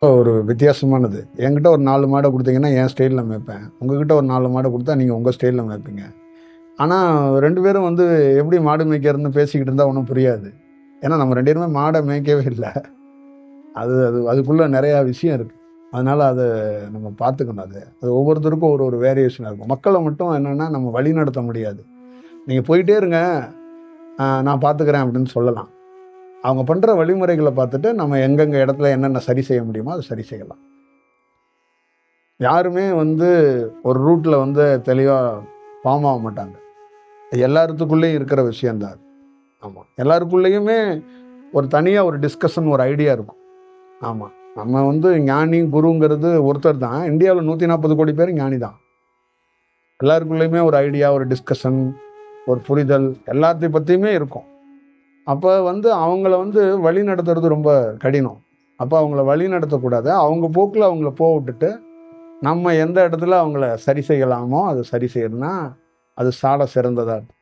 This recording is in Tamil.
ஒரு வித்தியாசமானது. என்கிட்ட ஒரு 4 மாட குடுத்தீங்கன்னா, என் ஸ்டைல்ல மேய்ப்பேன். உங்ககிட்ட ஒரு 4 மாட குடுத்தா, நீங்க உங்க ஸ்டைல்ல மேய்ப்பீங்க. ஆனா 2 பேரும் வந்து எப்படி மாடு மேய்க்கிறதுன்னு பேசிக்கிட்டு இருந்தா ஒண்ணும் புரியாது. ஏன்னா நம்ம 2 பேருமே மாட மேய்க்கவே இல்ல. அது அது அதுக்குள்ள நெறைய விஷயம் இருக்கு. அதனால அத நம்ம பார்த்துக்கணும் அது. அது ஒவ்வொருத்தருக்கும் ஒரு ஒரு வேரியேஷனா இருக்கும். மக்கள மட்டும் என்னன்னா, நம்ம வழிநடத்த முடியாது. நீங்க போயிட்டே இருங்க, நான் பார்த்துக்கிறேன் அப்படின்னு சொல்லலாம். அவங்க பண்ற வழிமுறைகள பார்த்துட்டு, நம்ம எங்கெங்க இடத்துல என்னென்ன சரி செய்ய முடியுமோ, அத சரி செய்யலாம். யாருமே வந்து ஒரு ரூட்ல வந்து தெளிவா ஃபார்ம் ஆக மாட்டாங்க. எல்லாத்துக்குள்ளேயும் இருக்கிற விஷயம் தான் அது. ஆமா. எல்லாருக்குள்ளேயுமே ஒரு தனியா ஒரு டிஸ்கஷன், ஒரு ஐடியா இருக்கும். ஆமா. நம்ம வந்து ஞானி, குருங்கிறது ஒருத்தர் தான். இந்தியாவுல 140 கோடி பேர் ஞானி தான். எல்லாருக்குள்ளயுமே ஒரு ஐடியா, ஒரு டிஸ்கஷன், ஒரு புரிதல் எல்லாத்தையும் பத்தியுமே இருக்கும். அப்ப வந்து அவங்கள வந்து வழி நடத்துறது ரொம்ப கடினம். அப்ப அவங்கள வழி நடத்தக்கூடாது. அவங்க போக்குல அவங்கள விட்டுட்டு, நம்ம எந்த இடத்துல அவங்கள சரி செய்யலாமோ, அத சரி செய்யணும்னா, அது சால சிறந்ததா இருக்கும்.